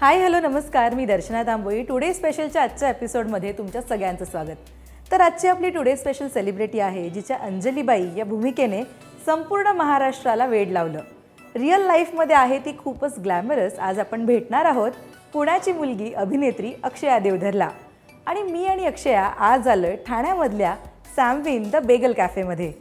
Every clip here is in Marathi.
हाय हॅलो नमस्कार, मी दर्शना तांबोई. टुडे स्पेशलच्या आजच्या एपिसोडमध्ये तुमच्या सगळ्यांचं स्वागत. तर आजची आपली टुडे स्पेशल सेलिब्रिटी आहे जिच्या अंजलीबाई या भूमिकेने संपूर्ण महाराष्ट्राला वेड लावलं. रिअल लाईफमध्ये आहे ती खूपच ग्लॅमरस. आज आपण भेटणार आहोत पुण्याची मुलगी अभिनेत्री अक्षया देवधरला. आणि मी आणि अक्षया आज आलोय ठाण्यामधल्या सॅमविन द बेगल कॅफेमध्ये.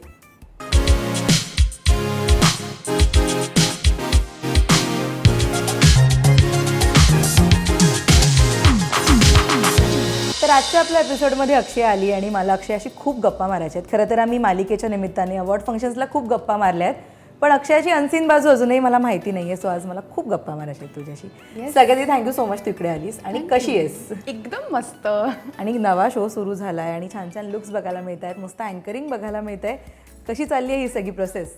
तर आजच्या आपल्या एपिसोडमध्ये अक्षय आली आणि मला अक्षयाशी खूप गप्पा मारायच्या आहेत. खरं तर आम्ही मालिकेच्या निमित्ताने अवॉर्ड फंक्शन्सला खूप गप्पा मारल्या आहेत, पण अक्षयाची अनसीन बाजू अजूनही मला माहिती नाही आहे. सो आज मला खूप गप्पा मारायच्या आहेत तुझ्याशी. सगळ्यात थँक्यू सो मच तिकडे आलीस. आणि कशी आहेस? एकदम मस्त. आणि नवा शो सुरू झाला आहे आणि छान छान लुक्स बघायला मिळत आहेत, मस्त अँकरिंग बघायला मिळत आहे. कशी चालली आहे ही सगळी प्रोसेस?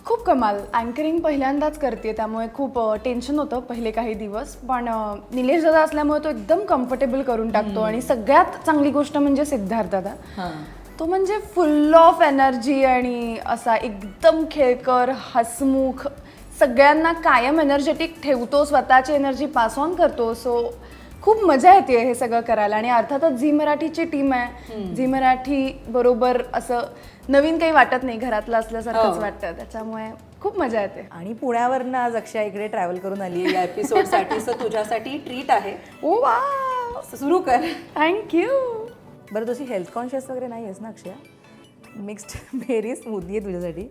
खूप कमाल. अँकरिंग पहिल्यांदाच करते, त्यामुळे खूप टेन्शन होतं पहिले काही दिवस, पण निलेश दादा असल्यामुळे तो एकदम कम्फर्टेबल करून टाकतो. आणि सगळ्यात चांगली गोष्ट म्हणजे सिद्धार्थ दादा, तो म्हणजे फुल ऑफ एनर्जी आणि असा एकदम खेळकर, हसमुख, सगळ्यांना कायम एनर्जेटिक ठेवतो, स्वतःची एनर्जी पास ऑन करतो. सो खूप मजा येते हे सगळं करायला. आणि अर्थातच झी मराठीची टीम आहे. झी मराठी बरोबर असं नवीन काही वाटत नाही, घरातलं असल्यासारखंच वाटतं, त्याच्यामुळे खूप मजा येते. आणि पुण्यावरनं आज अक्षया इकडे ट्रॅव्हल करून आली आहे या एपिसोडसाठी. सो तुझ्यासाठी ट्रीट आहे. ओ वा, सुरू कर. थँक्यू. बरं, तुझी हेल्थ कॉन्शियस वगैरे नाही आहेस ना अक्षया? मिक्स्ड व्हेरी स्मूथली आहे तुझ्यासाठी.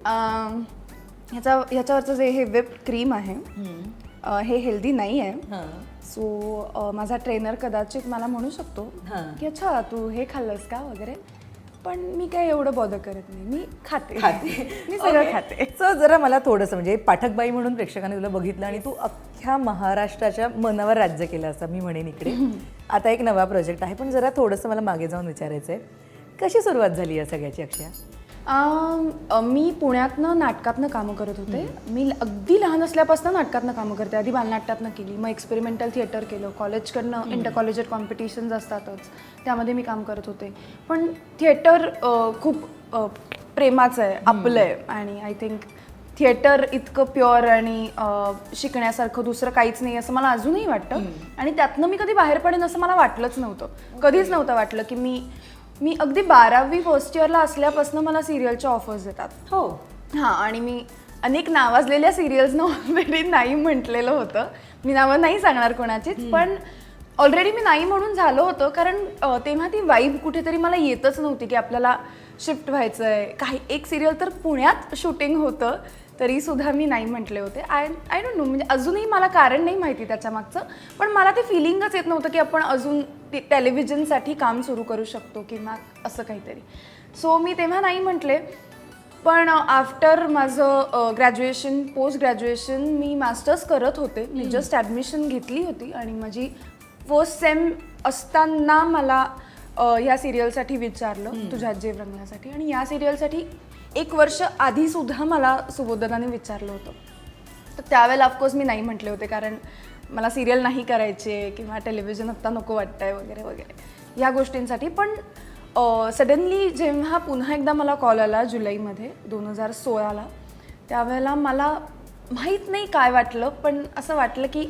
ह्याच्यावरचं जे हे व्हिप क्रीम आहे हे हेल्दी नाही आहे. सो माझा ट्रेनर कदाचित मला म्हणू शकतो की अच्छा तू हे खाल्लंस का वगैरे, पण मी काय एवढं बॉदर करत नाही. मी खाते मी सगळं खाते. सो जरा मला थोडंसं म्हणजे पाठकबाई म्हणून प्रेक्षकांनी तुला बघितलं आणि तू अख्ख्या महाराष्ट्राच्या मनावर राज्य केलं असं मी म्हणेन इकडे. आता एक नवा प्रोजेक्ट आहे, पण जरा थोडंसं मला मागे जाऊन विचारायचं आहे, कशी सुरुवात झाली या सगळ्याची अक्षया? मी पुण्यातनं नाटकातनं कामं करत होते. मी अगदी लहान असल्यापासून नाटकातनं कामं करते. आधी बालनाट्यातनं केली, मग एक्सपेरिमेंटल थिएटर केलं, कॉलेजकडनं इंटर कॉलेजेट कॉम्पिटिशन्स असतातच, त्यामध्ये मी काम करत होते. पण थिएटर खूप प्रेमाचं आहे, आपलं आहे. आणि आय थिंक थिएटर इतकं प्युअर आणि शिकण्यासारखं दुसरं काहीच नाही असं मला अजूनही वाटतं. आणि त्यातनं मी कधी बाहेर पडेन असं मला वाटलंच नव्हतं, कधीच नव्हतं वाटलं की मी अगदी 12वी फर्स्ट इयरला असल्यापासून मला सिरियलच्या ऑफर्स येतात. हो. हां, आणि मी अनेक नावाजलेल्या सिरियल्सनं ऑलरेडी नाही म्हटलेलं होतं. मी नावं नाही सांगणार कोणाचीच, पण ऑलरेडी मी नाही म्हणून झालं होतं. कारण तेव्हा ती वाईब कुठेतरी मला येतच नव्हती की आपल्याला शिफ्ट व्हायचं आहे. काही एक सिरियल तर पुण्यात शूटिंग होतं, तरीसुद्धा मी नाही म्हटले होते. आय डोंट नो, म्हणजे अजूनही मला कारण नाही माहिती त्याच्या मागचं, पण मला ते फिलिंगच येत नव्हतं की आपण अजून टेलिव्हिजनसाठी काम सुरू करू शकतो किंवा असं काहीतरी. सो मी तेव्हा नाही म्हटले. पण आफ्टर माझं ग्रॅज्युएशन, पोस्ट ग्रॅज्युएशन मी मास्टर्स करत होते. मी जस्ट ॲडमिशन घेतली होती आणि माझी फर्स्ट सेम असताना मला ह्या सिरियलसाठी विचारलं, तुझ्या जेव रंगण्यासाठी. आणि या सिरियलसाठी 1 वर्ष आधीसुद्धा मला सुबोधदाने विचारलं होतं. तर त्यावेळेला ऑफकोर्स मी नाही म्हटले होते, कारण मला सिरियल नाही करायचे किंवा टेलिव्हिजन आत्ता नको वाटतं आहे वगैरे वगैरे या गोष्टींसाठी. पण सडनली जेव्हा पुन्हा एकदा मला कॉल आला जुलैमध्ये 2016ला, त्यावेळेला मला माहीत नाही काय वाटलं, पण असं वाटलं की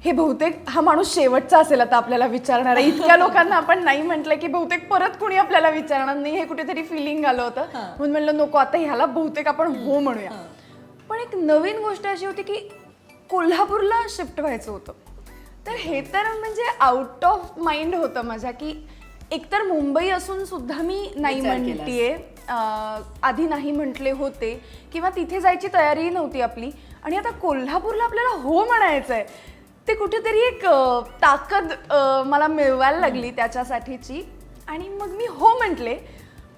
हे बहुतेक हा माणूस शेवटचा असेल आता आपल्याला विचारणार आहे. इतक्या लोकांना आपण नाही म्हटलं की बहुतेक परत कुणी आपल्याला विचारणार नाही, हे कुठेतरी फिलिंग आलं होतं. म्हणून म्हणलं नको, आता ह्याला बहुतेक आपण हो म्हणूया. पण एक नवीन गोष्ट अशी होती की कोल्हापूरला शिफ्ट व्हायचं होतं. तर हे तर म्हणजे आउट ऑफ माइंड होतं माझ्या, की एकतर मुंबई असून सुद्धा मी नाही म्हणतेय, आधी नाही म्हटले होते किंवा तिथे जायची तयारीही नव्हती आपली, आणि आता कोल्हापूरला आपल्याला हो म्हणायचं आहे. ते कुठेतरी एक ताकद मला मिळवायला लागली त्याच्यासाठीची, आणि मग मी हो म्हटले.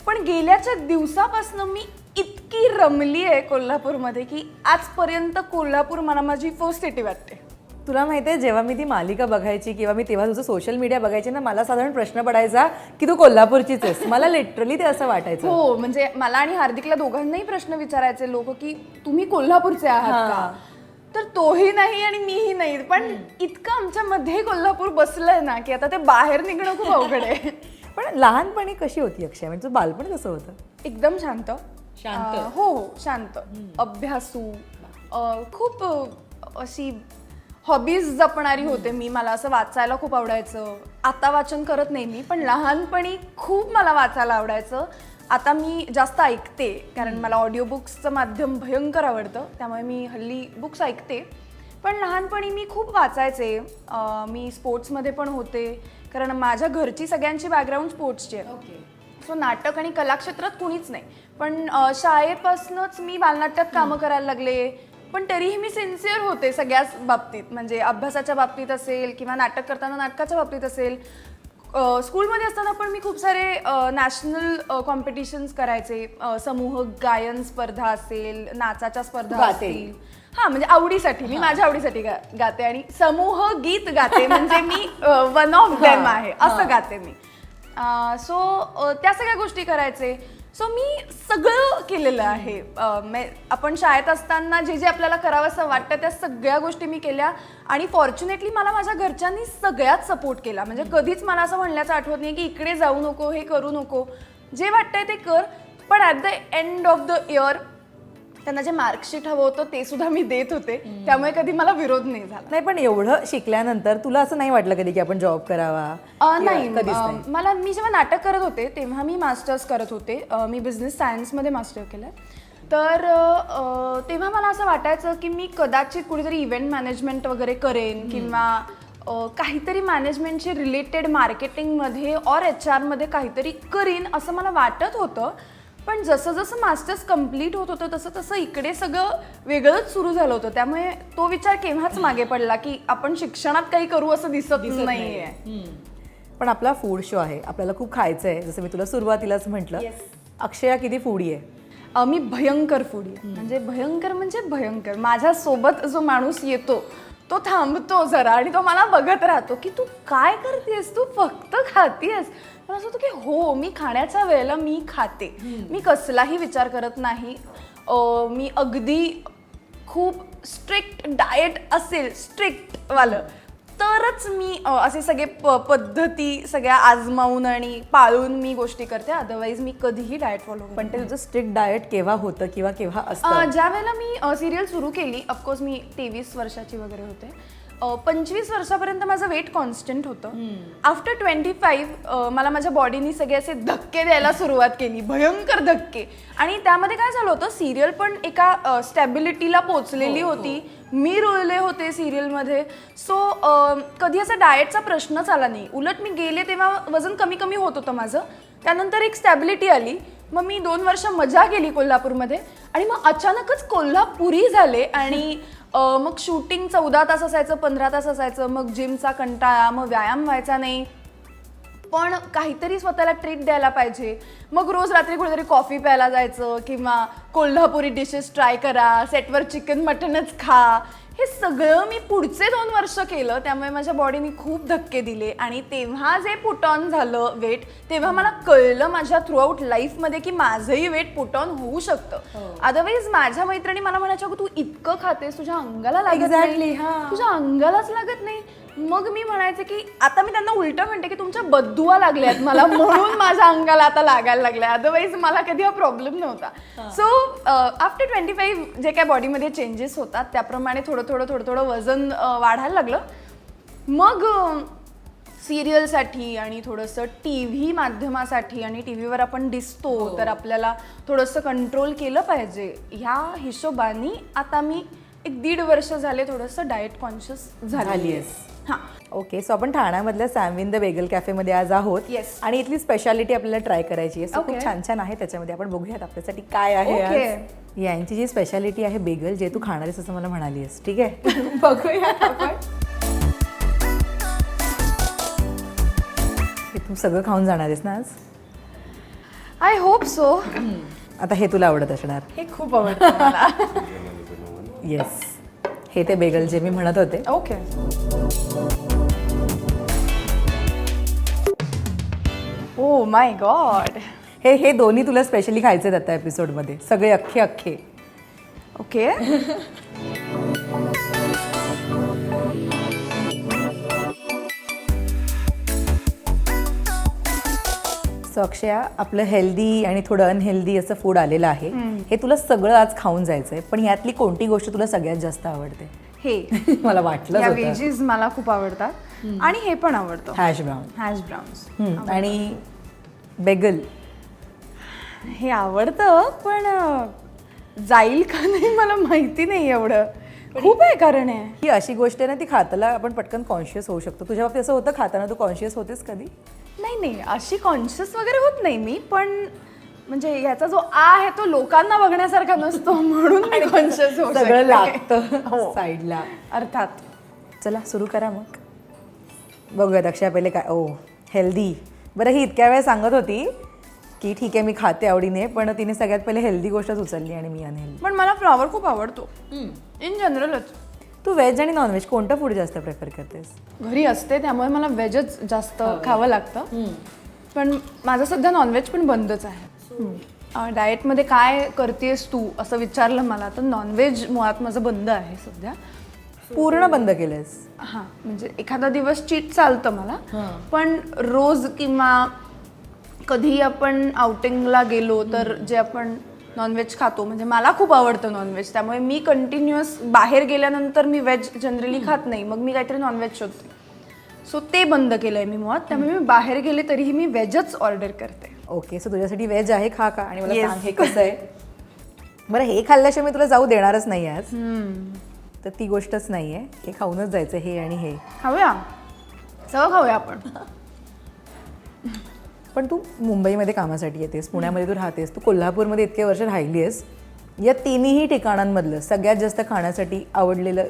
पण गेल्याच्या दिवसापासून मी इतकी रमली आहे कोल्हापूरमध्ये की आजपर्यंत कोल्हापूर मला माझी फर्स्ट सिटी वाटते. तुला माहिती आहे, जेव्हा मी ती मालिका बघायची किंवा मी तेव्हा तुझं सोशल मीडिया बघायचे ना, मला साधारण प्रश्न पडायचा की तू कोल्हापूरचीच आहेस. मला लिटरली ते असं वाटायचं. हो, म्हणजे मला आणि हार्दिकला दोघांनाही प्रश्न विचारायचे लोक की तुम्ही कोल्हापूरचे आहात का, तर तोही नाही आणि मीही नाही. पण इतकं आमच्यामध्ये कोल्हापूर बसलंय ना की आता ते बाहेर निघणं खूप अवघड आहे. पण लहानपणी कशी होती अक्षय? म्हणजे तुझं बालपण कसं होतं? एकदम शांत. शांत? हो, शांत, अभ्यासू, खूप अशी हॉबीज जपणारी होते मी. मला असं वाचायला खूप आवडायचं. आता वाचन करत नाही मी, पण लहानपणी खूप मला वाचायला आवडायचं. आता मी जास्त ऐकते, कारण मला ऑडिओ बुक्सचं माध्यम भयंकर आवडतं, त्यामुळे मी हल्ली बुक्स ऐकते. पण लहानपणी मी खूप वाचायचे. मी स्पोर्ट्समध्ये पण होते, कारण माझ्या घरची सगळ्यांची बॅकग्राऊंड स्पोर्ट्सची आहे. सो नाटक आणि कलाक्षेत्रात कुणीच नाही. पण शाळेपासूनच मी बालनाट्यात कामं करायला लागले. पण तरीही मी सिन्सिअर होते सगळ्याच बाबतीत, म्हणजे अभ्यासाच्या बाबतीत असेल किंवा नाटक करताना नाटकाच्या बाबतीत असेल. स्कूलमध्ये असताना पण मी खूप सारे नॅशनल कॉम्पिटिशन्स करायचे. समूह गायन स्पर्धा असेल, नाचाच्या स्पर्धा असतील. हां, म्हणजे आवडीसाठी, मी माझ्या आवडीसाठी गाते. आणि समूह गीत गाते, म्हणजे मी वन ऑफ देम आहे असं गाते मी. सो त्या सगळ्या गोष्टी करायचे. सो मी सगळं केलेलं आहे. आपण शाळेत असताना जे जे आपल्याला करावंसं वाटतं त्या सगळ्या गोष्टी मी केल्या. आणि फॉर्च्युनेटली मला माझ्या घरच्यांनी सगळ्यात सपोर्ट केला. म्हणजे कधीच मला असं म्हणण्याचं आठवत नाही की इकडे जाऊ नको, हे करू नको, जे वाटतंय ते कर. पण at the end of the year त्यांना जे मार्कशीट हवं होतं ते सुद्धा मी देत होते, त्यामुळे कधी मला विरोध नाही झाला. नाही, पण एवढं शिकल्यानंतर तुला असं नाही वाटलं कधी की आपण जॉब करावा? नाही, मी जेव्हा नाटक करत होते तेव्हा मी मास्टर्स करत होते. मी बिझनेस सायन्समध्ये मास्टर केलं. तर तेव्हा मला असं वाटायचं की मी कदाचित कुठेतरी इव्हेंट मॅनेजमेंट वगैरे करेन, किंवा काहीतरी मॅनेजमेंटशी रिलेटेड मार्केटिंगमध्ये और HR मध्ये काहीतरी करीन असं मला वाटत होतं. पण जसं जसं मास्टर्स कम्प्लीट होत होतं तसं तसं इकडे सगळं वेगळंच सुरू झालं होतं. त्यामुळे तो विचार केव्हाच मागे पडला की आपण शिक्षणात काही करू असं दिसत नाहीये. पण आपला फूड शो आहे, आपल्याला खूप खायचं आहे. जसं मी तुला सुरुवातीलाच म्हटलं, अक्षया किती फूडी आहे? मी भयंकर फूडी आहे. म्हणजे भयंकर. माझ्यासोबत जो माणूस येतो तो थांबतो जरा आणि तो मला बघत राहतो की तू काय करतेस, तू फक्त खातेस. पण असं होतं की हो, मी खाण्याच्या वेळेला मी खाते. मी कसलाही विचार करत नाही. मी अगदी खूप स्ट्रिक्ट डाएट असेल, स्ट्रिक्टवालं, तरच मी असे सगळे पद्धती सगळ्या आजमावून आणि पाळून मी गोष्टी करते. अदरवाईज मी कधीही डाएट फॉलो करते. पण ते तुझं स्ट्रिक्ट डाएट केव्हा होतं किंवा केव्हा असतं? ज्या वेळेला मी सिरियल सुरू केली, ऑफकोर्स मी 23 वर्षाची वगैरे होते. 25 वर्षापर्यंत माझं वेट कॉन्स्टंट होतं. आफ्टर 25 मला माझ्या बॉडीनी सगळे असे धक्के द्यायला सुरुवात केली, भयंकर धक्के. आणि त्यामध्ये काय झालं होतं, सिरियल पण एका स्टॅबिलिटीला पोचलेली होती. मी रुळले होते सिरियलमध्ये. सो कधी असा डाएटचा प्रश्नच आला नाही. उलट मी गेले तेव्हा वजन कमी कमी होत होतं माझं. त्यानंतर एक स्टॅबिलिटी आली. मग मी 2 वर्ष मजा केली कोल्हापूरमध्ये. आणि मग अचानकच कोल्हापुरी झाले. आणि मग शूटिंग 14 तास असायचं, 15 तास असायचं. मग जिमचा कंटाळा, मग व्यायाम व्हायचा नाही. पण काहीतरी स्वतःला ट्रीट द्यायला पाहिजे. मग रोज रात्री कुठेतरी कॉफी प्यायला जायचं, किंवा कोल्हापुरी डिशेस ट्राय करा, सेटवर चिकन मटनच खा. हे सगळं मी पुढचे 2 वर्ष केलं. त्यामुळे माझ्या बॉडीने खूप धक्के दिले. आणि तेव्हा जे पुट ऑन झालं वेट, तेव्हा मला कळलं माझ्या थ्रूआउट लाईफमध्ये की माझंही वेट पुट ऑन होऊ शकतं. अदरवाईज माझ्या मैत्रिणी मला म्हणायच्या की तू इतकं खातेस, तुझ्या अंगाला लागत नाही, तुझ्या अंगालाच लागत नाही. मग मी म्हणायचे की आता मी त्यांना उलटं म्हणते की तुमच्या बद्दुआ लागल्यात मला, म्हणून माझ्या अंगाला आता लागायला लागल्या. अदरवाईज मला कधी हा प्रॉब्लेम नव्हता. सो आफ्टर 25 जे काय बॉडीमध्ये चेंजेस होतात त्याप्रमाणे थोडं वजन वाढायला लागलं. मग सिरियलसाठी आणि थोडंसं TV माध्यमासाठी, आणि TV वर आपण दिसतो तर आपल्याला थोडंसं कंट्रोल केलं पाहिजे, ह्या हिशोबाने आता मी 1-1.5 वर्ष झाले थोडंसं डाएट कॉन्शियस झाली आहे. हां, ओके. सो आपण ठाण्यामधल्या सॅमविन द बेगल कॅफेमध्ये आज आहोत. येस. आणि इथली स्पेशालिटी आपल्याला ट्राय करायची आहे. सो खूप छान छान आहे त्याच्यामध्ये. आपण बघूयात आपल्यासाठी काय आहे आज. यांची जी स्पेशालिटी आहे बेगल, जे तू खाणार आहेस असं मला म्हणाली आहेस, ठीक आहे? बघूया आपण. हे तू सगळं खाऊन जाणार आहेस ना आज? I hope so. आता हे तुला आवडत असणार. हे खूप आवडतं मला. येस, हे ते बेगल जे मी म्हणत होते. ओके. Oh my God. हे दोन्ही तुला स्पेशली खायचे आहेत आता एपिसोडमध्ये, सगळे अख्खे. ओके. सो अक्षया, आपलं हेल्दी आणि थोडं अनहेल्दी असं फूड आलेलं आहे. हे तुला सगळं आज खाऊन जायचंय, पण यातली कोणती गोष्ट तुला सगळ्यात जास्त आवडते? हे मला वाटलं या होतं. वेजीज मला खूप आवडतात आणि हे पण आवडतं हॅश ब्राऊन हॅश ब्राउन्स आणि बेगल. हे आवडतं पण जाईल का नाही मला माहिती नाही एवढं. खूप आहे कारण आहे. ही अशी गोष्ट आहे ना, ती खाताना आपण पटकन कॉन्शियस होऊ शकतो. तुझ्या बाबतीत असं होतं खाताना तू कॉन्शियस होतेस कधी? नाही अशी कॉन्शियस वगैरे होत नाही मी, पण म्हणजे याचा जो आहे तो लोकांना बघण्यासारखा नसतो म्हणून मी कॉन्शियस होऊ सगळं शकते. लागतं साईडला. अर्थात. चला सुरू करा मग. बघूया दक्षा पहिले काय. ओ हेल्दी. बरं ही इतक्या वेळ सांगत होती की ठीक आहे मी खाते आवडीने, पण तिने सगळ्यात पहिले हेल्दी गोष्टच उचलली आणि मी अनहेल्दी. पण मला फ्लॉवर खूप आवडतो इन जनरलच. तू व्हेज आणि नॉनव्हेज कोणतं फूड जास्त प्रेफर करतेस? घरी असते त्यामुळे मला व्हेजच जास्त खावं लागतं, पण माझं सध्या नॉनव्हेज पण बंदच आहे. डाएटमध्ये काय करतेस तू असं विचारलं मला तर नॉनव्हेज मुळात माझं बंद आहे सध्या. पूर्ण बंद केलंस? हां, म्हणजे एखादा दिवस चीट चालतं मला, पण रोज किंवा कधी आपण आउटिंगला गेलो तर जे आपण नॉनव्हेज खातो, म्हणजे मला खूप आवडतं नॉनव्हेज, त्यामुळे मी कंटिन्युअस बाहेर गेल्यानंतर मी व्हेज जनरली खात नाही, मग मी काहीतरी नॉनव्हेज शोधते. सो ते बंद केलं आहे मी मुळात, त्यामुळे मी बाहेर गेले तरीही मी व्हेजच ऑर्डर करते. ओके, सो तुझ्यासाठी व्हेज आहे, खा का आणि मला सांग हे कसं आहे. बरं हे खाल्ल्याशिवाय मी तुला जाऊ देणारच नाही आज, तर ती गोष्टच नाही आहे. हे खाऊनच जायचं, हे आणि हे खाऊया, सगळं खाऊया आपण. पण तू मुंबईमध्ये कामासाठी येतेस, पुण्यामध्ये तू राहतेस, तू कोल्हापूरमध्ये इतके वर्ष राहिली आहेस. या तिन्ही ठिकाणांमधलं सगळ्यात जास्त खाण्यासाठी आवडलेलं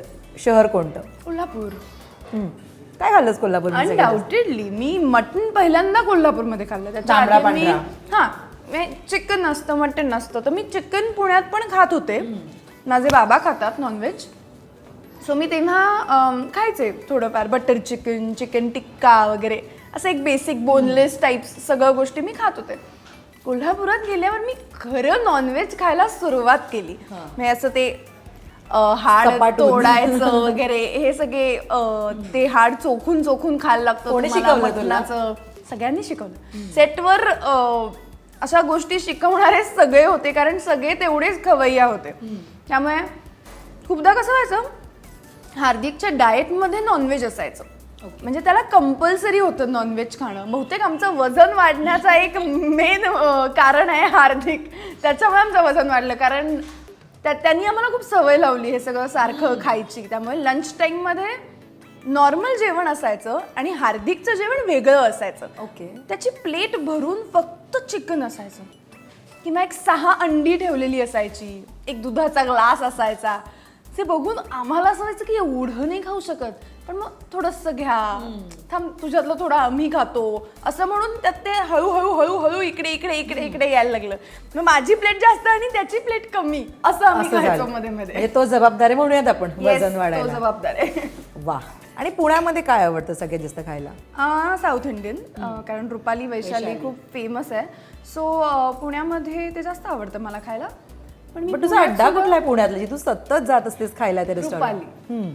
शहर कोणतं? कोल्हापूर. काय खाल्लंस कोल्हापूरमध्ये? अनडाऊटेडली मी मटण पहिल्यांदा कोल्हापूरमध्ये खाल्लं. तांबडा त्याच्या आधी मी पांढरा. चिकन नसतं, मटण नसतं, तर मी चिकन पुण्यात पण खात होते. माझे बाबा खातात नॉनव्हेज, सो मी तेव्हा खायचे थोडंफार बटर चिकन, चिकन टिक्का वगैरे असं एक बेसिक बोनलेस टाईप्स सगळ्या गोष्टी मी खात होते. कोल्हापुरात गेल्यावर मी खरं नॉनव्हेज खायला सुरुवात केली. म्हणजे असं ते हाड सपाटून. तोडायचं वगैरे हे सगळे ते हाड चोखून चोखून खायला लागतं. कोणी तुम्हाला शिकवलं तुला? मटणाचं सगळ्यांनी शिकवलं. सेटवर अशा गोष्टी शिकवणारे सगळे होते, कारण सगळे तेवढेच खवय्या होते. त्यामुळे खूपदा कसं व्हायचं, हार्दिकच्या डाएटमध्ये नॉनव्हेज असायचं, म्हणजे त्याला कंपल्सरी होतं नॉनव्हेज खाणं. बहुतेक आमचं वजन वाढण्याचा एक मेन कारण आहे हार्दिक, त्याच्यामुळे आमचं वजन वाढलं, कारण त्यांनी आम्हाला खूप सवय लावली हे सगळं सारखं खायची. त्यामुळे लंच टाईममध्ये नॉर्मल जेवण असायचं आणि हार्दिकचं जेवण वेगळं असायचं. ओके. त्याची प्लेट भरून फक्त चिकन असायचं, किंवा एक 6 अंडी ठेवलेली असायची, एक दुधाचा ग्लास असायचा. ते बघून आम्हाला असं व्हायचं की एवढं नाही खाऊ शकत, पण मग थोडंसं घ्या, थांब तुझ्यातलं थोडं आम्ही खातो, असं म्हणून त्यात ते हळूहळू हळूहळू इकडे इकडे इकडे इकडे यायला लागलं. मग माझी प्लेट जास्त आणि त्याची प्लेट कमी, असं आम्ही खायचो मध्ये मध्ये. म्हणजे तो जबाबदार आहे म्हणूयात आपण वजन वाढायला. तो जबाबदार आहे. वा. आणि पुण्यामध्ये काय आवडतं सगळ्यात जास्त खायला? साऊथ इंडियन, कारण रुपाली वैशाली खूप फेमस आहे, सो पुण्यामध्ये ते जास्त आवडतं मला खायला. पण तुझा अड्डा कुठला आहे पुण्यातला जी तू सतत जात असतेस खायला ते रेस्टॉरंट? रुपाली.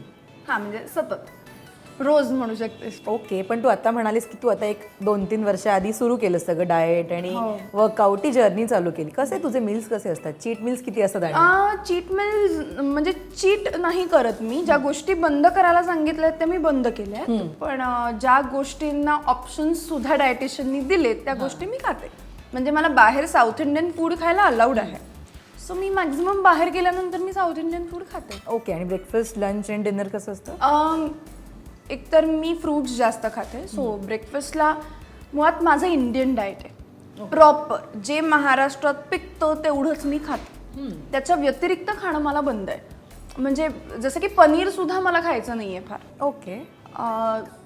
हा, म्हणजे सतत रोज म्हणू शकतेस. ओके, पण तू आता म्हणालीस की तू आता एक 2-3 वर्ष आधी सुरू केलं सगळं डाएट आणि वर्कआउटची जर्नी चालू केली. कसे तुझे मील्स कसे असतात? चीट मील्स किती असतात? चीट मील्स म्हणजे चीट नाही करत मी. ज्या गोष्टी बंद करायला सांगितल्या त्या मी बंद केल्या, पण ज्या गोष्टींना ऑप्शन्स सुद्धा डायटिशियननी दिलेत त्या गोष्टी मी खाते. म्हणजे मला बाहेर साऊथ इंडियन फूड खायला अलाउड आहे, सो मी मॅक्झिमम बाहेर गेल्यानंतर मी साऊथ इंडियन फूड खाते. ओके. आणि ब्रेकफास्ट, लंच अँड डिनर कसं असतं? एकतर मी फ्रूट्स जास्त खाते, सो ब्रेकफास्टला मुळात माझं इंडियन डाएट आहे प्रॉपर. जे महाराष्ट्रात पिकतं तेवढंच मी खाते, त्याच्या व्यतिरिक्त खाणं मला बंद आहे. म्हणजे जसं की पनीर सुद्धा मला खायचं नाही आहे फार. ओके.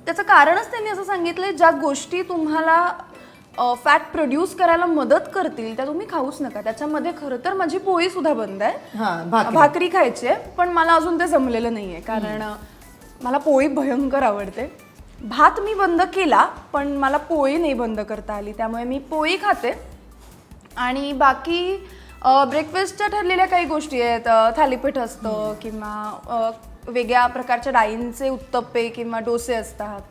त्याचं कारणच त्यांनी असं सांगितलंय, ज्या गोष्टी तुम्हाला फॅट प्रोड्यूस करायला मदत करतील त्या तुम्ही खाऊच नका. त्याच्यामध्ये खरं तर माझी पोळी सुद्धा बंद आहे, भाकरी खायची आहे, पण मला अजून ते जमलेलं नाही आहे, कारण मला पोळी भयंकर आवडते. भात मी बंद केला, पण मला पोळी नाही बंद करता आली, त्यामुळे मी पोळी खाते. आणि बाकी ब्रेकफास्टच्या ठरलेल्या काही गोष्टी आहेत, थालीपीठ असतं किंवा वेगळ्या प्रकारच्या डाळींचे उत्तप्पे किंवा डोसे असतात.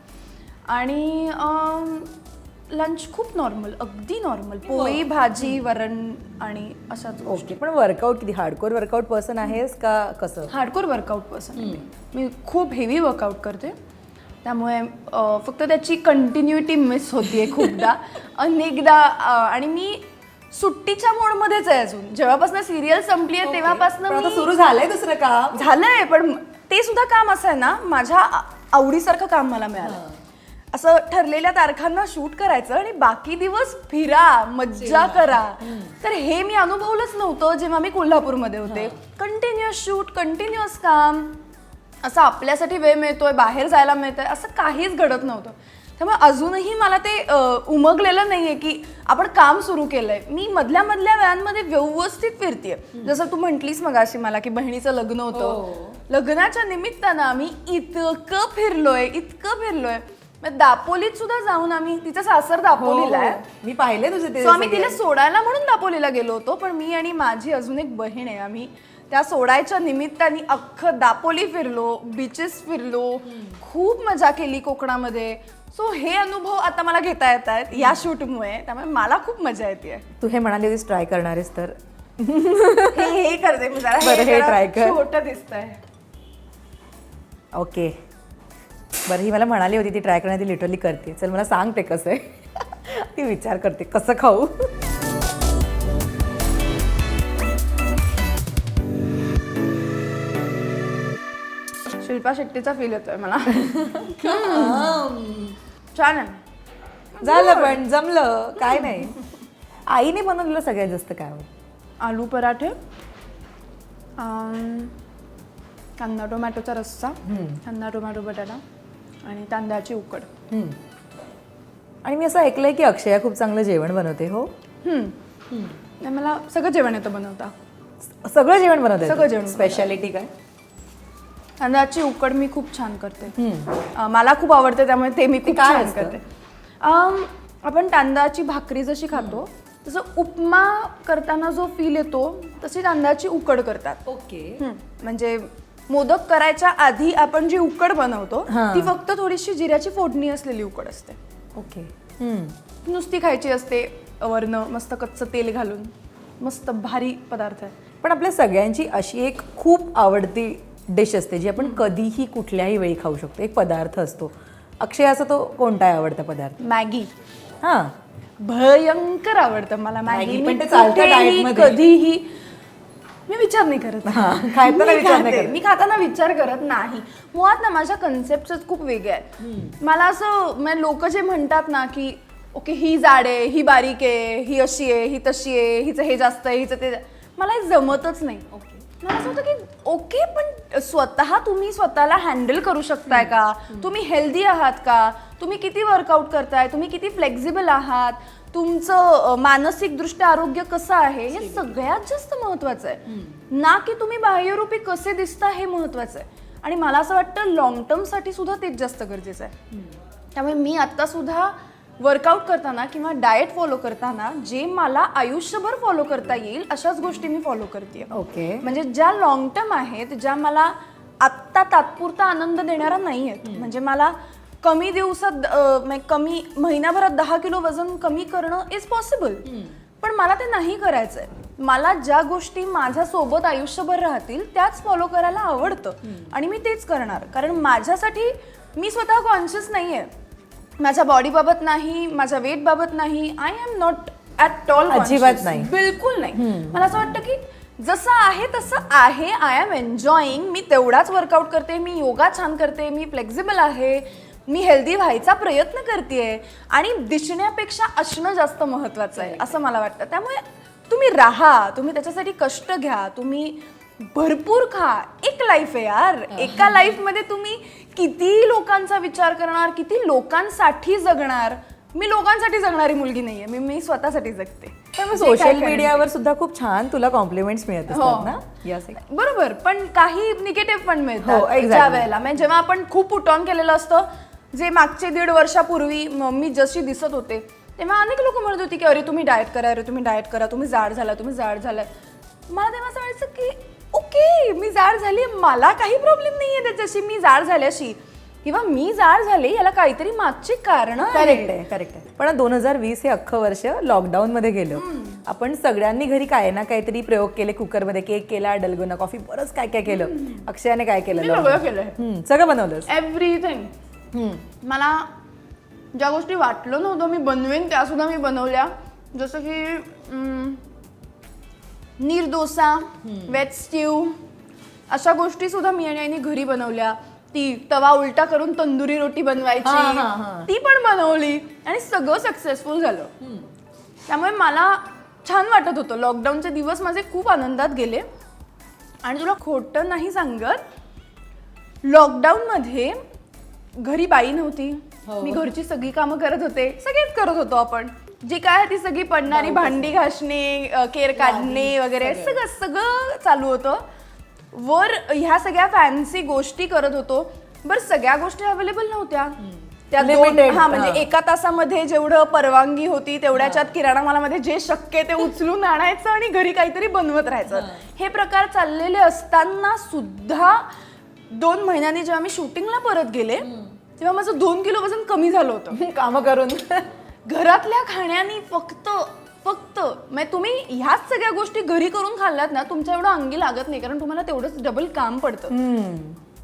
आणि लंच खूप नॉर्मल, अगदी नॉर्मल, पोळी भाजी वरण आणि अशाच गोष्टी. ओके, पण वर्कआउट किती हार्डकोर वर्कआउट पर्सन आहेस का कसं? हार्डकोर वर्कआउट पर्सन मी खूप हेवी वर्कआउट करते, त्यामुळे फक्त त्याची कंटिन्युटी मिस होतीये खूपदा अनेकदा. आणि मी सुट्टीच्या मोडमध्येच आहे अजून, जेव्हापासून सिरियल संपली आहे पण तेव्हापासून आता सुरू झालंय दुसरं काम. झालंय, पण ते सुद्धा काम असं आहे ना, माझ्या आवडीसारखं काम मला मिळालं. असं ठरलेल्या तारखांना शूट करायचं आणि बाकी दिवस फिरा, मज्जा करा. तर हे मी अनुभवलंच नव्हतं जेव्हा मी कोल्हापूरमध्ये होते. कंटिन्युअस शूट, कंटिन्युअस काम, असं आपल्यासाठी वेळ मिळतोय, बाहेर जायला मिळतोय, असं काहीच घडत नव्हतं. त्यामुळे अजूनही मला ते उमगलेलं नाहीये की आपण काम सुरू केलंय. मी मधल्या वेळांमध्ये व्यवस्थित फिरतेय. जसं तू म्हटलीस मगाशी मला की बहिणीचं लग्न होतं, लग्नाच्या निमित्तानं आम्ही इतकं फिरलोय. दापोलीत सुद्धा जाऊन आम्ही, तिचं सासर दापोलीला आहे, मी पाहिले तुझे ते. सो आम्ही तिला सोडायला म्हणून दापोलीला गेलो होतो. पण मी आणि माझी अजून एक बहीण आहे, आम्ही त्या सोडायच्या निमित्ताने अख्खं दापोली फिरलो, बीचेस फिरलो, खूप मजा केली कोकणामध्ये. सो हे अनुभव आता मला घेता येत आहेत या शूटमुळे, त्यामुळे मला खूप मजा येते. तू हे म्हणाली होतीस ट्राय करणार आहेस तर हे करते मी जरा, बरं, हे try कर. छोटं दिसतंय. ओके, बरं, ही मला म्हणाली होती ती ट्राय करण्यात, ती लिटरली करते. चल मला सांग ते कसं आहे. ती विचार करते कसं खाऊ. शिल्पा शेट्टीचा फील येतोय मला. छान आहे. झालं, पण जमलं, काय नाही. आईने बनवलेलं सगळ्यात जास्त काय आवडतं? आलू पराठे, कांदा टोमॅटोचा रस्सा, कांदा टोमॅटो बटाटा आणि तांदळाची उकड. आणि मी असं ऐकलंय की अक्षया खूप चांगलं जेवण बनवते. हो, नाही, मला सगळं जेवण येतं बनवता. सगळं जेवण बनवते. सगळं जेवण. स्पेशालिटी काय? तांदळाची उकड मी खूप छान करते. मला खूप आवडते, त्यामुळे ते मी खूप काय छान असतं? करते. आपण तांदळाची भाकरी जशी खातो तसं उपमा करताना जो फील येतो तशी तांदळाची उकड करतात. ओके. म्हणजे मोदक करायच्या आधी आपण जी उकड बनवतो ती फक्त थोडीशी जिऱ्याची फोडणी असलेली उकड असते. ओके. नुसती खायची असते, वरनं मस्त कच्चं तेल घालून. मस्त भारी पदार्थ आहे. पण आपल्या सगळ्यांची अशी एक खूप आवडती डिश असते जी आपण कधीही कुठल्याही वेळी खाऊ शकतो. एक पदार्थ असतो. अक्षयाचा तो कोणता आहे आवडता पदार्थ? मॅगी. हां, भयंकर आवडतं मला मॅगी. मॅगी, पण मी ते चालतं कुठेही, डाएटमध्ये. कधीही मी विचार नाही करत. खाताना विचार नाही करत. मी खाताना विचार करत नाही. मुळात ना माझ्या कन्सेप्टच खूप वेगळ्या आहेत. मला असं, लोक जे म्हणतात ना की ओके ही जाड आहे, ही बारीक आहे, ही अशी आहे, ही तशी आहे, हिचं हे जास्त आहे, हिचं ते, मला हे जमतच नाही. मला असं होतं की ओके, पण तुम्ही स्वतःला हँडल करू शकताय का? तुम्ही हेल्दी आहात का? तुम्ही किती वर्कआउट करताय? तुम्ही किती फ्लेक्झिबल आहात? तुमचं मानसिकदृष्ट्या आरोग्य कसं आहे हे सगळ्यात जास्त महत्वाचं आहे, ना की तुम्ही बाह्यरूपी कसे दिसता हे महत्वाचं आहे. आणि मला असं वाटतं लॉंग टर्मसाठी सुद्धा तेच जास्त गरजेचं आहे. त्यामुळे मी आता सुद्धा वर्कआउट करताना किंवा डाएट फॉलो करताना जे मला आयुष्यभर फॉलो करता येईल अशाच गोष्टी मी फॉलो करते. ओके. म्हणजे ज्या लॉंग टर्म आहेत, ज्या मला आत्ता तात्पुरता आनंद देणारा नाही आहेत. म्हणजे मला कमी दिवसात कमी महिन्याभरात 10 किलो वजन कमी करणं इज पॉसिबल, पण मला ते नाही करायचंय. मला ज्या गोष्टी माझ्या सोबत आयुष्यभर राहतील त्याच फॉलो करायला आवडतं आणि मी तेच करणार. कारण माझ्यासाठी मी स्वतः कॉन्शियस नाहीये, माझ्या बॉडी बाबत नाही, माझ्या वेट बाबत नाही. I am not at all, अजिबात नाही, बिलकुल नाही. मला असं वाटतं की जसं आहे तसं आहे. I am enjoying. मी तेवढाच वर्कआउट करते, मी योगा छान करते, मी फ्लेक्झिबल आहे, मी हेल्दी व्हायचा प्रयत्न करतेय आणि दिसण्यापेक्षा असणं जास्त महत्वाचं आहे असं मला वाटतं. त्यामुळे तुम्ही राहा, तुम्ही त्याच्यासाठी कष्ट घ्या, तुम्ही भरपूर खा. एक लाईफ आहे यार, एका लाईफमध्ये तुम्ही किती लोकांचा विचार करणार, किती लोकांसाठी जगणार. मी लोकांसाठी जगणारी मुलगी नाहीये, मी स्वतःसाठी जगते. पण सोशल मीडियावर सुद्धा खूप छान तुला कॉम्प्लिमेंट्स मिळत असतात ना यासाठी. बरोबर, पण काही निगेटिव्ह पण मिळतात exactly. ज्या वेळेला. म्हणजे जेव्हा आपण खूप पुट ऑन केलेलं असतं, जे मागचे 1.5 वर्षापूर्वी मी जशी दिसत होते तेव्हा अनेक लोक म्हणत होती की अरे तुम्ही डाएट करा, अरे तुम्ही डाएट करा, तुम्ही जाड झाला, तुम्ही जाड झालाय. मला तेव्हा असं वाटायचं की ओके, मी जाड झाली, मला काही प्रॉब्लेम नाहीये त्याच्याशी, मी जाड झाल्याशी. किंवा मी जाड झाले याला काहीतरी मागची कारण करेक्ट आहे पण 2020 हे अख्खं वर्ष लॉकडाऊन मध्ये गेलं. आपण सगळ्यांनी घरी काय ना काहीतरी प्रयोग केले. कुकरमध्ये केक केला, डलगोना कॉफी, बरंच काय काय केलं. अक्षयाने काय केलं? सगळं केलंय, सगळं बनवलंस. एव्हरीथिंग. मला ज्या गोष्टी वाटलं नव्हतं मी बनवेन त्या सुद्धा मी बनवल्या. जसं की नीर डोसा, वेज स्ट्यू, अशा गोष्टी सुद्धा मी आणि आईने घरी बनवल्या. ती तवा उलटा करून तंदुरी रोटी बनवायची ती पण बनवली आणि सगळं सक्सेसफुल झालं. त्यामुळे मला छान वाटत होतं. लॉकडाऊनचे दिवस माझे खूप आनंदात गेले. आणि तुला खोटं नाही सांगत, लॉकडाऊनमध्ये घरी बाई नव्हती, मी घरची सगळी कामं करत होते. सगळेच करत होतो आपण, जी काय ती सगळी पडणारी भांडी घासणे, केर काढणे वगैरे सगळं चालू होतं. वर ह्या सगळ्या फॅन्सी गोष्टी करत होतो. बरं, सगळ्या गोष्टी अवेलेबल नव्हत्या त्या म्हणजे एका तासामध्ये जेवढं परवानगी होती तेवढ्याच्यात किराणा मालामध्ये जे शक्य ते उचलून आणायचं आणि घरी काहीतरी बनवत राहायचं. हे प्रकार चाललेले असताना सुद्धा 2 महिन्यांनी जेव्हा मी शूटिंगला परत गेले तेव्हा माझं 2 किलो वजन कमी झालं होतं. कामं करून घरातल्या खाण्यानी फक्त म्हणजे तुम्ही ह्याच सगळ्या गोष्टी घरी करून खाल्ल्यात ना, तुमच्या एवढं अंगी लागत नाही, कारण तुम्हाला तेवढंच डबल काम पडतं.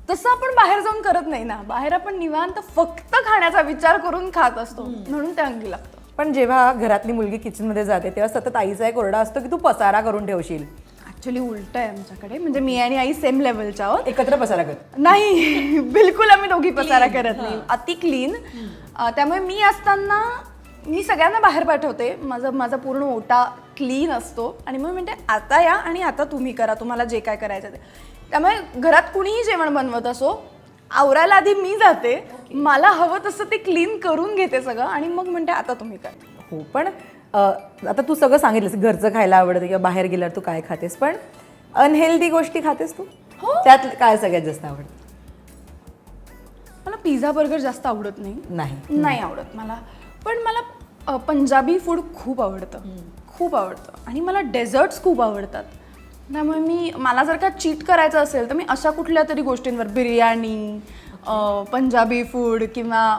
तसं आपण बाहेर जाऊन करत नाही ना. बाहेर आपण निवांत फक्त खाण्याचा विचार करून खात असतो, म्हणून ते अंगी लागतं. पण जेव्हा घरातली मुलगी किचनमध्ये जाते तेव्हा सतत आईचा एक ओरडा असतो की तू पसारा करून ठेवशील. ऍक्च्युली उलट आहे आमच्याकडे. म्हणजे मी आणि आई सेम लेवलच्या आहोत. एकत्र पसारा करत नाही, बिलकुल आम्ही दोघी पसारा करत नाही. अति क्लीन. त्यामुळे मी असताना मी सगळ्यांना बाहेर पाठवते. माझा पूर्ण ओटा क्लीन असतो आणि मग म्हणते आता या आणि आता तुम्ही करा तुम्हाला जे काय करायचं ते. त्यामुळे घरात कुणीही जेवण बनवत असो, आवरायला आधी मी जाते. मला हवं तसं ते क्लीन करून घेते सगळं आणि मग म्हणते आता तुम्ही करा. हो, पण आता तू सगळं सांगितलंस, घरचं खायला आवडतं किंवा बाहेर गेल्यावर तू काय खातेस, पण अनहेल्दी गोष्टी खातेस तू? त्यात काय सगळ्यात जास्त आवडतं? मला पिझ्झा बर्गर जास्त आवडत नाही आवडत मला. पण मला पंजाबी फूड खूप आवडतं आणि मला डेझर्ट्स खूप आवडतात. त्यामुळे मला जर का चीट करायचं असेल तर मी अशा कुठल्या तरी गोष्टींवर, बिर्याणी, पंजाबी फूड किंवा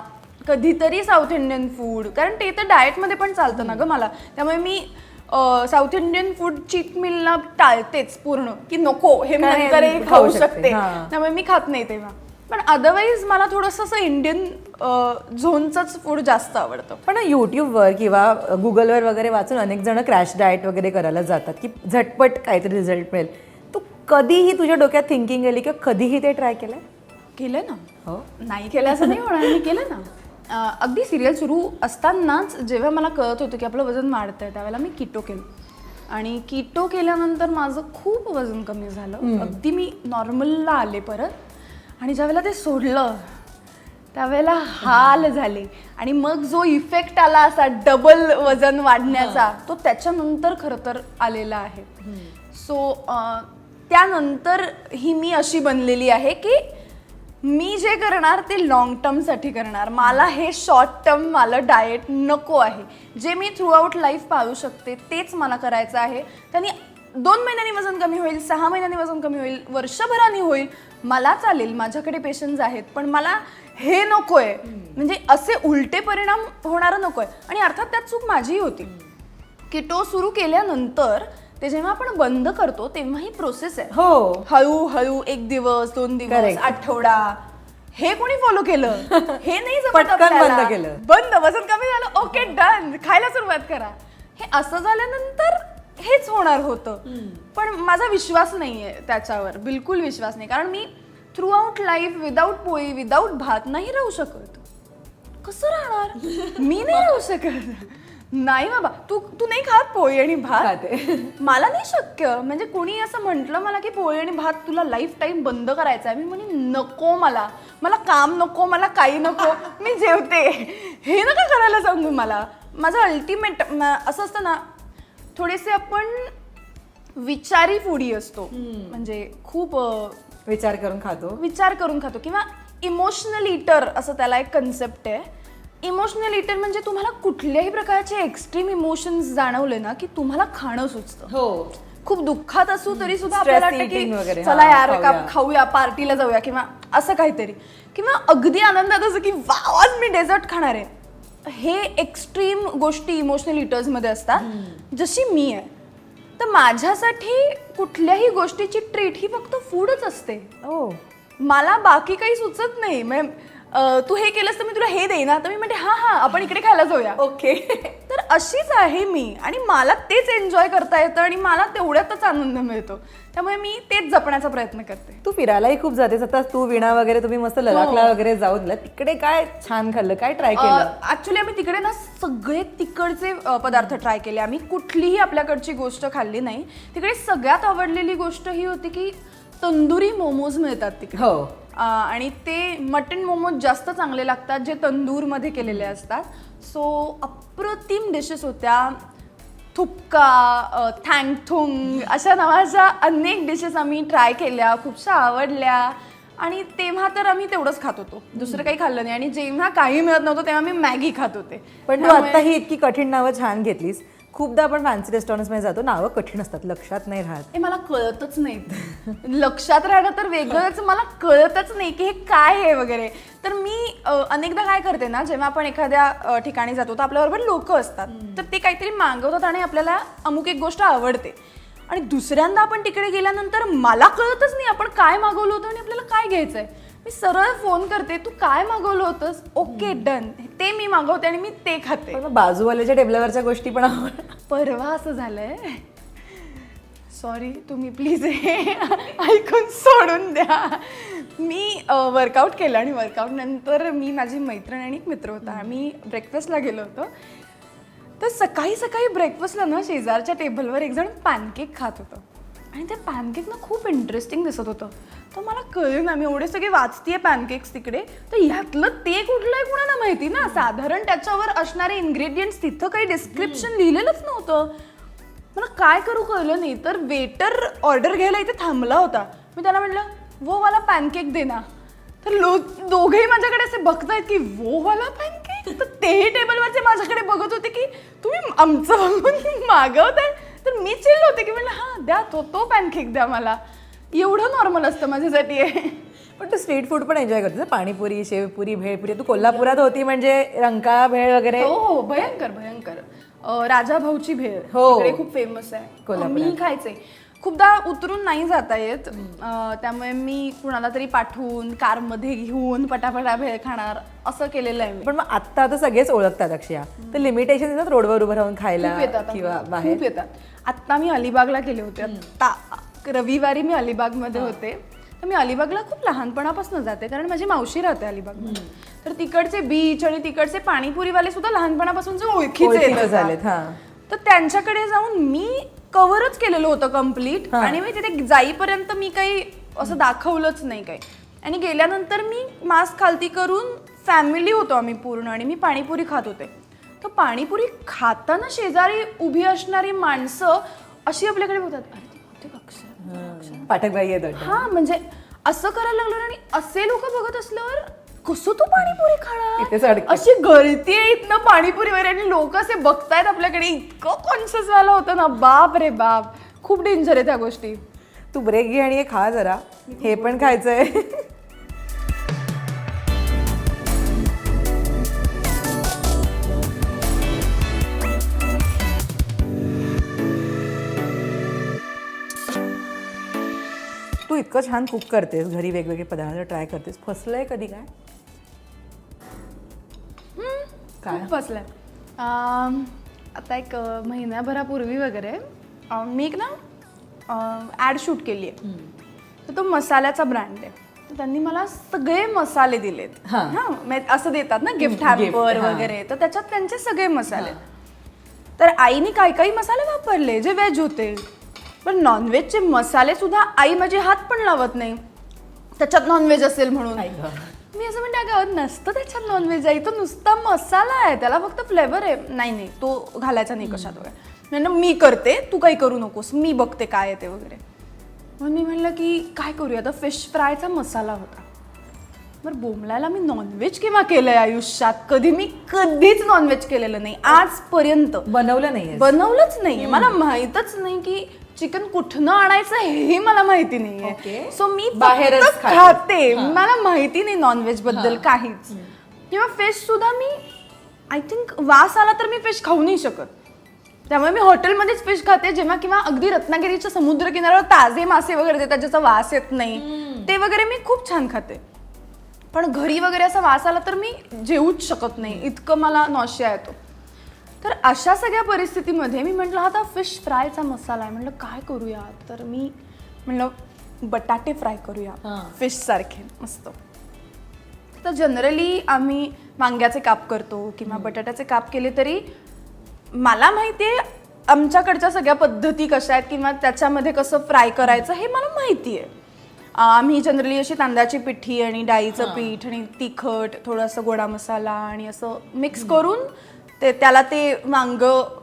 कधीतरी साऊथ इंडियन फूड, कारण ते तर डाएटमध्ये पण चालतं ना गं मला. त्यामुळे मी साऊथ इंडियन फूड चीट मिलला टाळतेच पूर्ण, की नको हे मी नंतरही खाऊ शकते. त्यामुळे मी खात नाही तेव्हा. पण अदरवाईज मला थोडंसं असं इंडियन झोनचंच फूड जास्त आवडतं. पण यूट्यूबवर किंवा गुगलवर वगैरे वाचून अनेक जण क्रॅश डाएट वगैरे करायला जातात की झटपट काहीतरी रिझल्ट मिळेल. तू कधीही तुझ्या डोक्यात थिंकिंग गेली किंवा कधीही ते ट्राय केलंय ना? हो, नाही केलं असं नाही होणार, मी केलं ना. अगदी सिरियल सुरू असतानाच जेव्हा मला कळत होतं की आपलं वजन वाढतंय त्यावेळेला मी कीटो केलं. आणि कीटो केल्यानंतर माझं खूप वजन कमी झालं. अगदी मी नॉर्मलला आले परत. आणि ज्यावेळेला ते सोडलं त्यावेळेला हाल झाले. आणि मग जो इफेक्ट आला असा डबल वजन वाढण्याचा, तो त्याच्यानंतर खरं तर आलेला आहे. सो त्यानंतर ही मी अशी बनलेली आहे की मी जे करणार ते लॉंग टर्मसाठी करणार. मला हे शॉर्ट टर्म मला डाएट नको आहे. जे मी थ्रू आउट लाईफ पाळू शकते तेच मला करायचं आहे. त्यांनी 2 महिन्यांनी वजन कमी होईल, 6 महिन्यांनी वजन कमी होईल, वर्षभराने होईल, मला चालेल. माझ्याकडे पेशन्स आहेत. पण मला हे नकोय, म्हणजे असे उलटे परिणाम होणारं नकोय. आणि अर्थात त्यात चूक माझीही होती. कीटो सुरू केल्यानंतर ते जेव्हा आपण बंद करतो तेव्हा ही प्रोसेस आहे. हो, हळूहळू 1 दिवस, 2 दिवस, आठवडा, हे कोणी फॉलो केलं? हे नाही जमत पटकन आपल्याला. बंद केलं, बंद, वजन कमी झालं, ओके डन, खायला सुरुवात करा. हे असं झाल्यानंतर हेच होणार होतं. पण माझा विश्वास नाहीये त्याच्यावर, बिलकुल विश्वास नाही. कारण me through out life without पोळी, विदाऊट भात नाही राहू शकत. कसं राहणार? मी नाही राहू शकत. नाही बाबा, तू नाही खात पोळी आणि भात? मला नाही शक्य. म्हणजे कुणी असं म्हटलं मला की पोळी आणि भात तुला लाईफ टाईम बंद करायचा आहे, मी म्हणे नको, मला काम नको, मला काही नको, मी जेवते. हे नका करायला सांगू मला. माझं अल्टिमेट असं असतं ना, थोडेसे आपण विचारी फूडी असतो. म्हणजे खूप विचार करून खातो किंवा इमोशनल ईटर असं त्याला एक कन्सेप्ट आहे. इमोशनल ईटर म्हणजे तुम्हाला कुठल्याही प्रकारचे एक्स्ट्रीम इमोशन्स जाणवले ना की तुम्हाला खाणं सुचतं. हो, खूप दुःखात असू तरी सुद्धा Stress आपल्याला वाटतं eating वगैरे, की चला हा, यार खाऊया. खाऊया पार्टीला जाऊया किंवा असं काहीतरी, किंवा अगदी आनंदात असं की वाव आज मी डेझर्ट खाणार आहे. हे एक्स्ट्रीम गोष्टी इमोशनल इटर्स मध्ये असतात जशी मी आहे. तर माझ्यासाठी कुठल्याही गोष्टीची ट्रीट ही फक्त फूडच असते. ओ मला बाकी काही सुचत नाही. तू हे केलंस तर मी तुला हे देईन ना, तर मी म्हणते हा हा आपण इकडे खायला जाऊया. ओके. तर अशीच आहे मी, आणि मला तेच एन्जॉय करता येतं आणि मला तेवढ्यातच आनंद मिळतो. त्यामुळे मी तेच जपण्याचा प्रयत्न करते. तू फिरायलाही खूप जातेस. आता तू वीणा वगैरे तुम्ही मस्त लडाखला वगैरे जाऊन तिकडे काय छान खाल्लं, काय ट्राय केलं? ऍक्च्युली आम्ही तिकडे ना सगळे तिकडचे पदार्थ ट्राय केले. आम्ही कुठलीही आपल्याकडची गोष्ट खाल्ली नाही. तिकडे सगळ्यात आवडलेली गोष्ट ही होती की तंदुरी मोमोज मिळतात तिकडे. हो. आणि ते मटन मोमोज जास्त चांगले लागतात जे तंदूरमध्ये केलेले असतात. सो अप्रतिम डिशेस होत्या. थुपका, थँगथुंग अशा नावाच्या अनेक डिशेस आम्ही ट्राय केल्या, खूपशा आवडल्या. आणि तेव्हा तर आम्ही तेवढंच खात होतो, दुसरं काही खाल्लं नाही. आणि जेव्हा काही मिळत नव्हतं तेव्हा मी मॅगी खात होते. पण तू आता ही इतकी कठीण नावं छान घेतलीस. खूपदा आपण फॅन्सी रेस्टॉरंट्समध्ये जातो, नावं कठीण असतात, लक्षात नाही राहत. हे मला कळतच नाही. लक्षात राहणं तर वेगळंच, मला कळतच नाही की हे काय आहे वगैरे. तर मी अनेकदा काय करते ना, जेव्हा आपण एखाद्या ठिकाणी जातो तर आपल्याबरोबर लोक असतात, तर ते काहीतरी मागवतात आणि आपल्याला अमुक एक गोष्ट आवडते. आणि दुसऱ्यांदा आपण तिकडे गेल्यानंतर मला कळतच नाही आपण काय मागवलं होतं आणि आपल्याला काय घ्यायचंय. मी सरळ फोन करते, तू काय मागवलं होतंस, ओके डन, ते मी मागवते आणि मी ते खाते. पण मग बाजूवाल्याच्या टेबलावरच्या गोष्टी पण परवा असं झालंय, सॉरी तुम्ही प्लीज हे ऐकून सोडून द्या. मी वर्कआउट केलं आणि वर्कआउट नंतर मी, माझी मैत्रीण आणि एक मित्र होता, आम्ही ब्रेकफास्टला गेलो होतो. तर सकाळी सकाळी ब्रेकफास्टला ना शेजारच्या टेबलवर एक जण पॅनकेक खात होतं आणि ते पॅनकेक ना खूप इंटरेस्टिंग दिसत होतं. तर मला कळलं ना, मी एवढे सगळे वाचतीये पॅनकेक्स तिकडे, तर यातलं ते कुठलं आहे कुणाला माहिती ना. साधारण त्याच्यावर असणारे इन्ग्रेडियंट्स तिथं काही डिस्क्रिप्शन लिहिलेलंच नव्हतं. मला काय करू कळलं नाही. तर वेटर ऑर्डर घ्यायला इथे थांबला होता. मी त्याला म्हटलं वो वाला पॅनकेक दे ना. तर दोघेही माझ्याकडे असे बघतायत की वो वाला पॅनकेक. तर तेही टेबलवरचे माझ्याकडे बघत होते की तुम्ही आमचं बघून मागवताय. तर मी चिल्ल होते की म्हणलं हां द्या, तो पॅनकेक द्या मला. एवढं नॉर्मल असतं माझ्यासाठी. पण तू स्ट्रीट फूड पण एन्जॉय करते ना, पाणीपुरी, शेवपुरी, भेळपुरी. तू कोल्हापुरात होती म्हणजे रंकाळा भेळ वगैरे. हो हो, भयंकर भयंकर. राजा भाऊची भेळ हो. तिकडे खूप फेमस आहे. कोल्हापुरात. मी खायचे. खूपदा उतरून नाही जाता येत, त्यामुळे मी कुणाला तरी पाठवून कारमध्ये घेऊन पटापटा भेळ खाणार असं केलेलं आहे मी. पण मग आता तर सगळेच ओळखतात अक्षया. तर लिमिटेशन येतात रोडवर उभं राहून खायला खूप येतात किंवा खूप बाहेर. येतात. आत्ता मी अलिबागला गेले होते. आत्ता रविवारी मी अलिबागमध्ये होते. तर मी अलिबागला खूप लहानपणापासून जाते कारण माझी मावशी राहते अलिबागमध्ये. तर तिकडचे बीच आणि तिकडचे पाणीपुरीवाले सुद्धा लहानपणापासून ओळखीचे झालेत. हा. तर त्यांच्याकडे जाऊन मी कव्हरच केलेलं होतं कम्प्लीट. आणि मी तिथे जाईपर्यंत मी काही असं दाखवलंच नाही काही. आणि गेल्यानंतर मी मास्क खालती करून फॅमिली होतो आम्ही पूर्ण, आणि मी पाणीपुरी खात होते. तर पाणीपुरी खाताना शेजारी उभी असणारी माणसं अशी आपल्याकडे बघतात, अरे ती अक्षय पाठकबाई येतात. हा, म्हणजे असं करायला लागलं. आणि असे लोक बघत असल्यावर कसं तू पाणीपुरी इथेच खाणार, अडकते. अशी गर्दी आहे इथनं पाणीपुरीवर. आणि लोक असे बघतायत आपल्याकडे. इतकं कॉन्शियस व्हायला होतं ना, बाप रे बाप, खूप डेंजर आहे त्या गोष्टी. तू ब्रेक घे आणि हे खा जरा, हे पण खायचंय. तू इतकं छान कुक करतेस, घरी वेगवेगळे पदार्थ ट्राय करतेस, फसलंय कधी काय? खूप बसलाय. आता एक महिन्याभरापूर्वी वगैरे मी एक ना ॲड शूट केली आहे. तर तो मसाल्याचा ब्रँड आहे. तर त्यांनी मला सगळे मसाले दिलेत. हां, असं देतात ना गिफ्ट हॅम्पर वगैरे. तर त्याच्यात त्यांचे सगळे मसाले. तर आईने काही काही मसाले वापरले जे व्हेज होते. पण नॉनव्हेजचे मसाले सुद्धा आई माझे हात पण लावत नाही, त्याच्यात नॉनव्हेज असेल म्हणून. मी असं म्हणते अगं नसतं त्याच्यात नॉनव्हेज आहे, तो नुसता मसाला आहे, त्याला फक्त फ्लेवर आहे. नाही तो घालायचा नाही कशात वगैरे. मी करते, तू काही करू नकोस, मी बघते काय आहे ते वगैरे. मग मी म्हणलं की काय करूया, तर फिश फ्रायचा मसाला होता. बरं बोंबलायला मी नॉनव्हेज केव्हा केलंय आयुष्यात? मी कधीच नॉनव्हेज केलेलं नाही आजपर्यंत. बनवलं नाही? बनवलंच नाहीये. मला माहीतच नाही की चिकन कुठनं आणायचं हेही मला माहिती Okay. नाहीये. सो मी बाहेरच फक्त खाते. मला माहिती नाही नॉनव्हेज बद्दल काहीच. किंवा फिश सुद्धा मी आय थिंक वास आला तर मी फिश खाऊ नाही शकत. त्यामुळे मी हॉटेलमध्येच फिश खाते, जेव्हा किंवा अगदी रत्नागिरीच्या समुद्र किनाऱ्यावर ताजे मासे वगैरे देतात ज्याचा वास येत नाही ते वगैरे मी खूप छान खाते. पण घरी वगैरे असा वास आला तर मी जेवूच शकत नाही, इतकं मला नॉशिया येतो. तर अशा सगळ्या परिस्थितीमध्ये मी म्हटलं आता फिश फ्रायचा मसाला आहे, म्हटलं काय करूया. तर मी म्हटलं बटाटे फ्राय करूया फिश सारखे मस्त. तर जनरली आम्ही वांग्याचे काप करतो किंवा बटाट्याचे काप केले तरी मला माहिती आहे आमच्याकडच्या सगळ्या पद्धती कशा आहेत किंवा त्याच्यामध्ये कसं फ्राय करायचं हे मला माहिती आहे. आम्ही जनरली अशी तांदळाची पिठी आणि डाळीचं पीठ आणि तिखट थोडासा गोडा मसाला आणि असं मिक्स करून त्याला ते वांग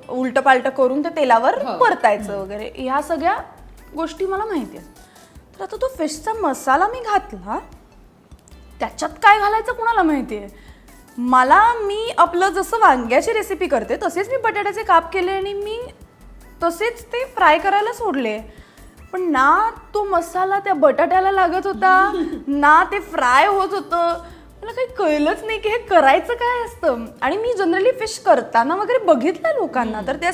उलट पालट करून ते तेलावर परतायचं वगैरे ह्या सगळ्या गोष्टी मला माहिती आहेत. तर आता तो फिशचा मसाला मी घातला, त्याच्यात काय घालायचं कुणाला माहिती आहे. मी आपलं जसं वांग्याची रेसिपी करते तसेच मी बटाट्याचे काप केले आणि मी तसेच ते फ्राय करायला सोडले. पण ना तो मसाला त्या बटाट्याला लागत होता ना ते फ्राय होत होतं. मला काही कळलंच नाही की हे करायचं काय असतं. आणि मी जनरली फिश करताना वगैरे बघितलं लोकांना, तर ते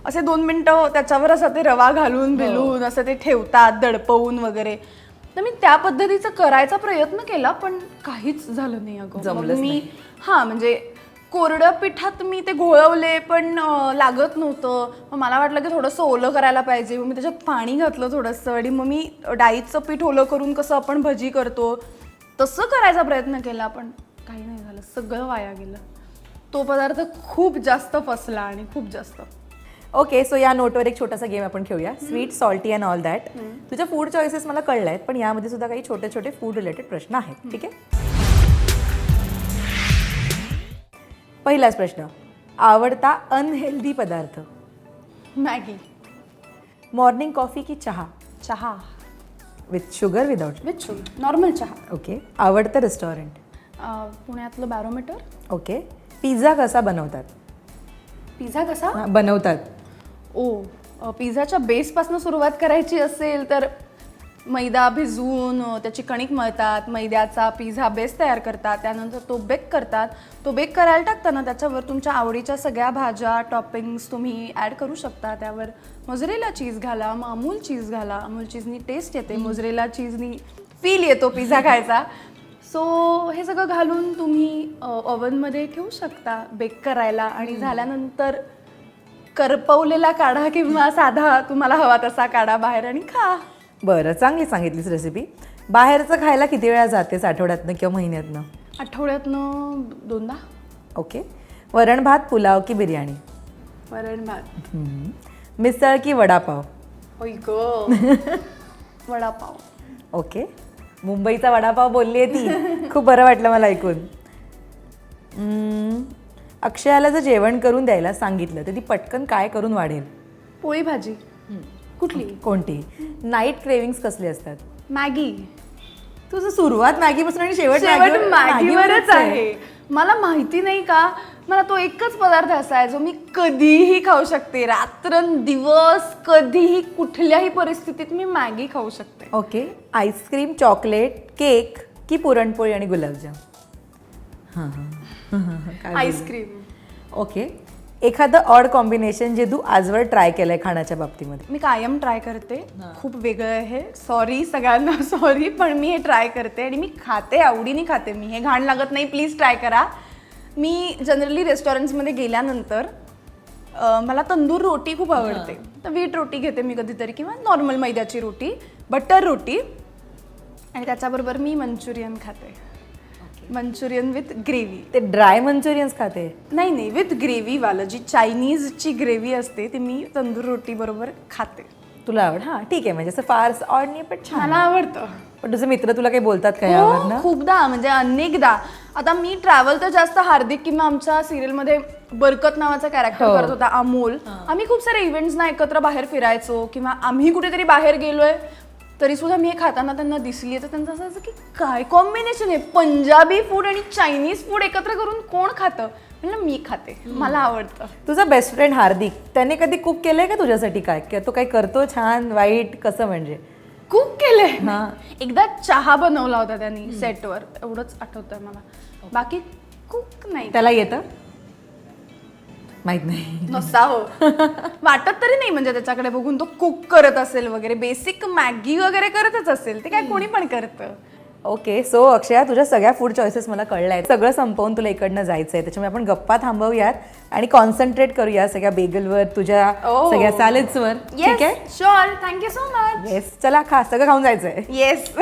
असे 2 मिनिटं त्याच्यावर असं ते रवा घालून बिलून असं ते ठेवतात दडपवून वगैरे. तर मी त्या पद्धतीचा करायचा प्रयत्न केला पण काहीच झालं नाही अगं. मग मी म्हणजे कोरड्या पिठात मी ते घोळवले पण लागत नव्हतं. मग मला वाटलं की थोडंसं ओलं करायला पाहिजे, मग मी त्याच्यात पाणी घातलं थोडंसं आणि मग मी डाळीचं पीठ ओलं करून कसं आपण भजी करतो तसं करायचा प्रयत्न केला पण काही नाही झालं, सगळं वाया गेलं. तो पदार्थ खूप जास्त फसला आणि खूप जास्त. ओके, सो या नोटवर एक छोटासा गेम आपण खेळूया, sweet salty and all that. तुझ्या फूड चॉईसेस मला कळल्या आहेत पण यामध्ये सुद्धा काही छोटे छोटे फूड रिलेटेड प्रश्न आहेत, ठीक आहे. पहिलाच प्रश्न, आवडता अनहेल्दी पदार्थ? मॅगी. मॉर्निंग कॉफी की चहा? चहा. With sugar without? With sugar, normal चहा. ओके. आवडतं रेस्टॉरंट? पुण्यातलं बॅरोमीटर. ओके. पिझ्झा कसा बनवतात? पिझ्झा कसा बनवतात? पिझ्झाच्या बेसपासून सुरुवात करायची असेल तर मैदा भिजवून त्याची कणिक मळतात, मैद्याचा पिझ्झा बेस तयार करतात, त्यानंतर तो बेक करतात. तो बेक करायला टाकताना त्याच्यावर तुमच्या आवडीच्या सगळ्या भाज्या टॉपिंग्स तुम्ही ॲड करू शकता. त्यावर मोझरेला चीज घाला, मग अमूल चीज घाला. अमूल चीजनी टेस्ट येते, मोझरेला चीजनी फील येतो पिझ्झा खायचा. सो हे सगळं घालून तुम्ही ओव्हनमध्ये ठेवू शकता बेक करायला आणि झाल्यानंतर करपवलेला काढा किंवा साधा तुम्हाला हवा तसा काढा बाहेर आणि खा. बरं, चांगली सांगितलीस रेसिपी. बाहेरचं खायला किती वेळा जातेस, आठवड्यातनं किंवा महिन्यातनं? आठवड्यातनं 2दा. ओके. वरण भात, पुलाव की बिर्याणी? वरण भात. मिसळ की वडापाव? वडापाव. ओके. मुंबईचा वडापाव बोलली आहे ती, खूप बरं वाटलं मला ऐकून. अक्षयाला जर जेवण करून द्यायला सांगितलं तर ती पटकन काय करून वाढेल? पोळी भाजी. कुठली? कोणती? नाईट क्रेविंग्स कसले असतात? मॅगी. तुझं सुरुवात मॅगीपासून आणि शेवट मॅगीवरच आहे. मला माहिती नाही का, मला तो एकच पदार्थ असा आहे जो मी कधीही खाऊ शकते, रात्रंदिवस कधीही कुठल्याही परिस्थितीत मी मॅगी खाऊ शकते. ओके. आईस्क्रीम, चॉकलेट, केक की पुरणपोळी आणि गुलाबजाम? आईस्क्रीम. ओके. एखादं ऑड कॉम्बिनेशन जे तू आजवर ट्राय केलंय खाण्याच्या बाबतीमध्ये? मी कायम ट्राय करते, खूप वेगळं आहे, सॉरी सगळ्यांना सॉरी, पण मी हे ट्राय करते आणि मी खाते, आवडीने खाते. मी हे घाण लागत नाही, प्लीज ट्राय करा. मी जनरली रेस्टॉरंट्समध्ये गेल्यानंतर मला तंदूर रोटी खूप आवडते. तर व्हीट रोटी घेते मी कधीतरी किंवा नॉर्मल मैद्याची रोटी, बटर रोटी, आणि त्याच्याबरोबर मी मंचुरियन खाते. Manchurian with gravy. ते ड्राय मंचुरियन्स खाते? नाही, विथ ग्रेव्ही वाला, जी चायनीजची ग्रेव्ही असते ती मी तंदूर रोटी बरोबर खाते. तुला आवड? हां, ठीक आहे. म्हणजे असं फार ऑड नाही पण छान. मला आवडतं. पण तुझे मित्र तुला काही बोलतात का यावर ना? खूपदा, म्हणजे अनेकदा. आता मी ट्रॅव्हल तर जास्त हार्दिक किंवा आमच्या सिरियलमध्ये बरकत नावाचा कॅरेक्टर करत होता अमोल. आम्ही खूप सारे इव्हेंट्सना एकत्र बाहेर फिरायचो किंवा आम्ही कुठेतरी बाहेर गेलोय तरी सुद्धा मी हे खाताना त्यांना दिसली तर त्यांचं असं की काय कॉम्बिनेशन आहे, पंजाबी फूड आणि चायनीज फूड एकत्र करून कोण खातं. म्हणलं मी खाते, मला आवडतं. तुझा बेस्ट फ्रेंड हार्दिक त्याने कधी कुक केलंय का तुझ्यासाठी? काय तो काही करतो छान वाईट कसं म्हणजे? कुक केलंय. हा. एकदा चहा बनवला होता त्यांनी सेटवर, एवढंच आठवतंय मला. बाकी कुक नाही. त्याला येतं? माहित नाही. नसावं वाटत तरी नाही, म्हणजे त्याच्याकडे बघून तो कुक करत असेल वगैरे. बेसिक मॅगी वगैरे करतच असेल, ते काय कोणी पण करतं. ओके, सो अक्षया, तुझ्या सगळ्या फूड चॉईसेस मला कळल्या आहेत. सगळं संपवून तुला इकडनं जायचंय, त्याच्यामुळे आपण गप्पा थांबवूयात आणि कॉन्सन्ट्रेट करूया सगळ्या बेगलवर, तुझ्या सगळ्या सॅलेड्सवर. ठीक आहे? Sure. Thank you so much. Yes, चला खा, सगळं खाऊन जायचंय. येस.